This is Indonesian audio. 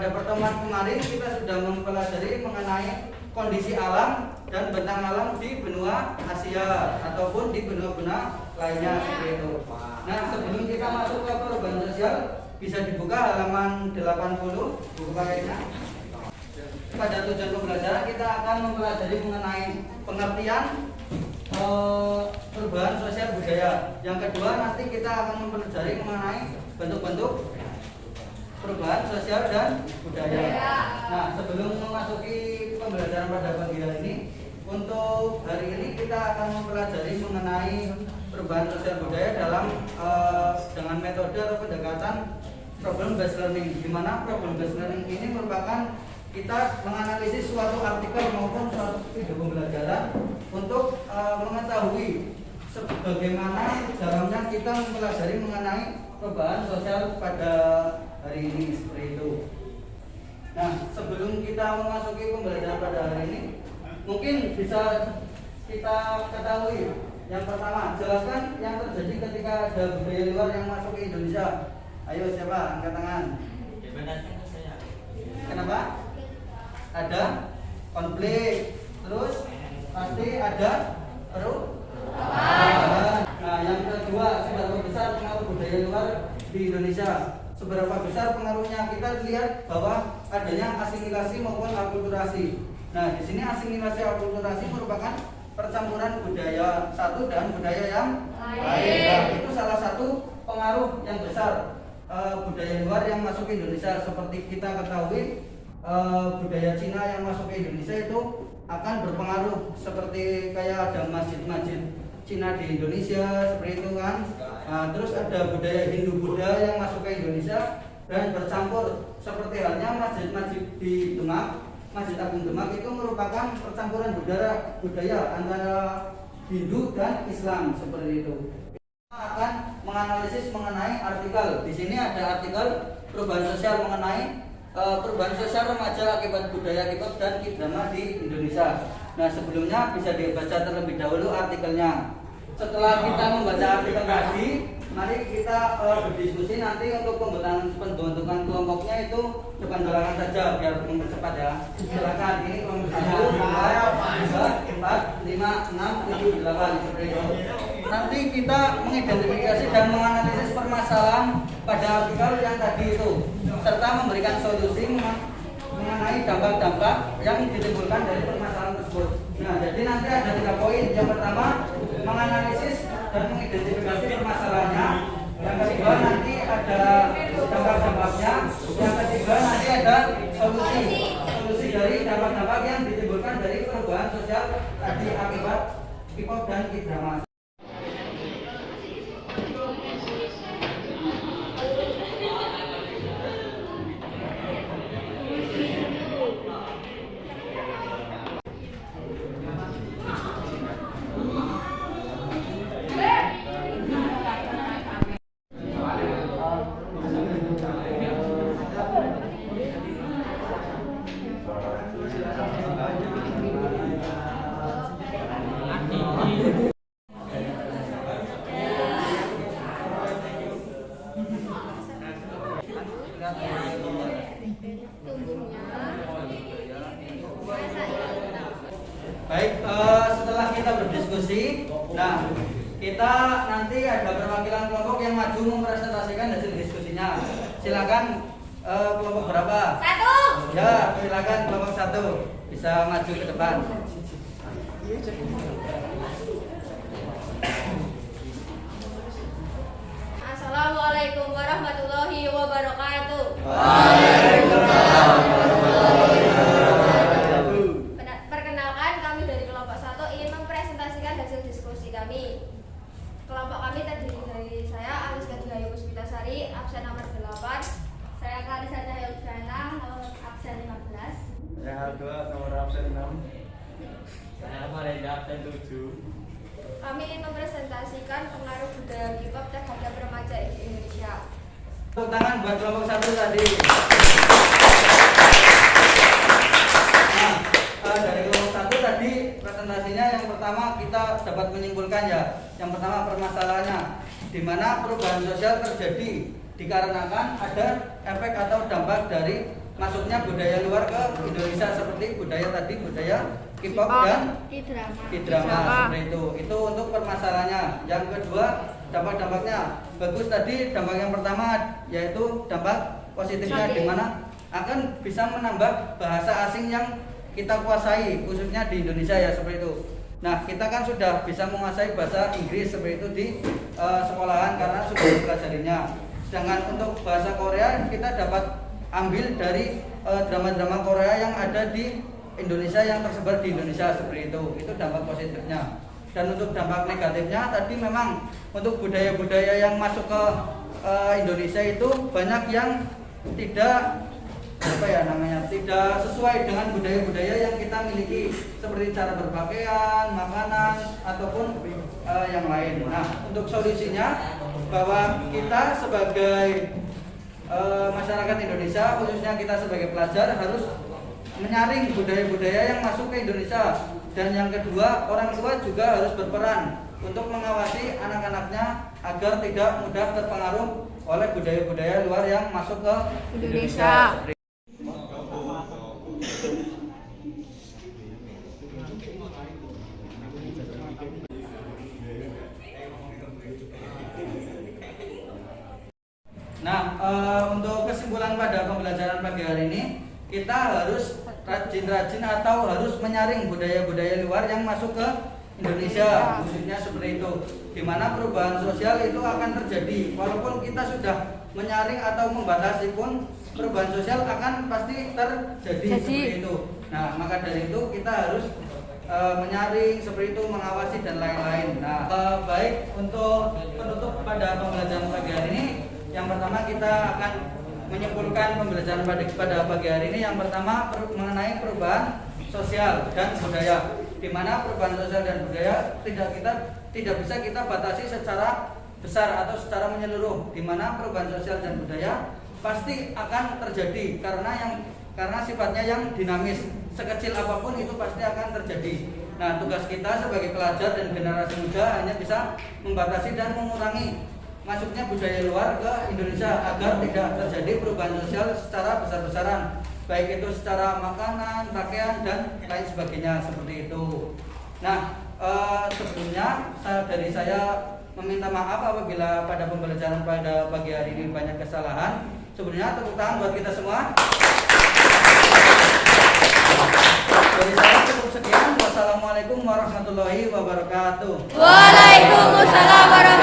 pada pertemuan kemarin kita sudah mempelajari mengenai kondisi alam dan bentang alam di benua Asia ataupun di benua-benua lainnya seperti itu. Nah, sebelum kita masuk ke perubahan sosial, bisa dibuka halaman 80 buku paketnya. Pada tujuan pembelajaran kita akan mempelajari mengenai pengertian perubahan sosial budaya. Yang kedua nanti kita akan mempelajari mengenai bentuk-bentuk perubahan sosial dan budaya. Nah, sebelum memasuki pembelajaran pada pagi hari ini, untuk hari ini kita akan mempelajari mengenai perubahan sosial budaya dalam dengan metode atau pendekatan problem based learning. Di mana problem based learning ini merupakan kita menganalisis suatu artikel maupun suatu video pembelajaran untuk mengetahui bagaimana dalamnya kita mempelajari mengenai perubahan sosial pada hari ini seperti itu. Nah, sebelum kita memasuki pembelajaran pada hari ini, mungkin bisa kita ketahui yang pertama, jelaskan yang terjadi ketika ada budaya luar yang masuk ke Indonesia. Ayo siapa angkat tangan? Kenapa? Ada konflik, terus pasti ada perubahan. Nah, yang kedua, seberapa besar pengaruh budaya luar di Indonesia? Seberapa besar pengaruhnya? Kita lihat bahwa adanya asimilasi maupun akulturasi. Nah, di sini asimilasi akulturasi merupakan percampuran budaya satu dan budaya yang lain. Nah, itu salah satu pengaruh yang besar budaya luar yang masuk ke Indonesia. Seperti kita ketahui, budaya Cina yang masuk ke Indonesia itu akan berpengaruh, seperti kayak ada masjid-masjid Cina di Indonesia seperti itu kan. Nah, terus ada budaya Hindu Buddha yang masuk ke Indonesia dan bercampur, seperti halnya masjid-masjid di Demak, Masjid Agung Demak itu merupakan percampuran budaya antara Hindu dan Islam seperti itu. Kita akan menganalisis mengenai artikel. Di sini ada artikel perubahan sosial mengenai perubahan sosial remaja akibat budaya K-pop dan K-drama di Indonesia. Nah, sebelumnya bisa dibaca terlebih dahulu artikelnya. Setelah kita membaca artikel tadi, mari kita berdiskusi nanti untuk pembentukan kelompoknya itu depan belakang saja biar mempercepat ya. Silakan, ini kelompok 1, 2, 3, 4, 5, 6, 7, 8 seperti itu. Nanti kita mengidentifikasi dan menganalisis permasalahan pada artikel yang tadi itu, serta memberikan solusi mengenai dampak-dampak yang ditimbulkan dari permasalahan tersebut. Nah, jadi nanti ada 3 poin. Yang pertama, menganalisis dan mengidentifikasi permasalahannya. Yang kedua, nanti ada dampak-dampaknya. Yang ketiga, nanti ada solusi dari dampak-dampak yang ditimbulkan dari perubahan sosial tadi akibat K-pop dan K-drama. Baik, setelah kita berdiskusi, nah kita nanti ada perwakilan kelompok yang maju mempresentasikan hasil diskusinya. Silakan kelompok berapa? 1. Ya, silakan kelompok 1 bisa maju ke depan. Assalamualaikum warahmatullahi wabarakatuh. Waalaikumsalam. Perkenalkan, kami dari kelompok 1 ingin mempresentasikan hasil diskusi kami. Kelompok kami terdiri dari saya, Aliska Dihayu Puspitasari, absen nomor 8. Saya Clarissa Cahyudana, nomor absen 15. Saya Aldo, nomor absen 6. Saya Marenda, absen 7. Kami ingin mempresentasikan pengaruh budaya K-pop terhadap remaja di Indonesia. Tepuk tangan buat kelompok 1 tadi. Nah, dari kelompok 1 tadi presentasinya yang pertama kita dapat menyimpulkan ya. Yang pertama permasalahannya, di mana perubahan sosial terjadi dikarenakan ada efek atau dampak dari masuknya budaya luar ke Indonesia seperti budaya tadi, budaya K-pop dan K-drama seperti itu. Itu untuk permasalahannya. Yang kedua, dampak-dampaknya. Bagus tadi dampak yang pertama yaitu dampak positifnya di mana akan bisa menambah bahasa asing yang kita kuasai khususnya di Indonesia ya seperti itu. Nah, kita kan sudah bisa menguasai bahasa Inggris seperti itu di sekolahan karena sudah mempelajarinya. Sedangkan untuk bahasa Korea kita dapat ambil dari drama-drama Korea yang ada di Indonesia yang tersebar di Indonesia seperti itu. Itu dampak positifnya. Dan untuk dampak negatifnya tadi memang untuk budaya-budaya yang masuk ke Indonesia itu banyak yang tidak tidak sesuai dengan budaya-budaya yang kita miliki seperti cara berpakaian, makanan ataupun yang lain. Nah, untuk solusinya bahwa kita sebagai masyarakat Indonesia, khususnya kita sebagai pelajar harus menyaring budaya-budaya yang masuk ke Indonesia. Dan yang kedua, orang tua juga harus berperan untuk mengawasi anak-anaknya agar tidak mudah terpengaruh oleh budaya-budaya luar yang masuk ke Indonesia. Nah, untuk kesimpulan pada pembelajaran pagi hari ini, kita harus rajin-rajin atau harus menyaring budaya-budaya luar yang masuk ke Indonesia, khususnya seperti itu. Di mana perubahan sosial itu akan terjadi, walaupun kita sudah menyaring atau membatasi pun perubahan sosial akan pasti terjadi seperti itu. Nah, maka dari itu kita harus menyaring seperti itu, mengawasi dan lain-lain. Nah, baik untuk penutup pada pembelajaran pagi hari ini. Yang pertama kita akan menyimpulkan pembelajaran pada pagi hari ini. Yang pertama mengenai perubahan sosial dan budaya, di mana perubahan sosial dan budaya tidak bisa kita batasi secara besar atau secara menyeluruh, di mana perubahan sosial dan budaya pasti akan terjadi karena sifatnya yang dinamis. Sekecil apapun itu pasti akan terjadi. Nah, tugas kita sebagai pelajar dan generasi muda hanya bisa membatasi dan mengurangi masuknya budaya luar ke Indonesia agar tidak terjadi perubahan sosial secara besar-besaran, baik itu secara makanan, pakaian dan lain sebagainya seperti itu. Nah, sebelumnya dari saya meminta maaf apabila pada pembelajaran pada pagi hari ini banyak kesalahan. Sebelumnya tepuk tangan buat kita semua. Dari saya cukup sekian. Wassalamualaikum warahmatullahi wabarakatuh. Waalaikumsalam warahmatullahi wabarakatuh.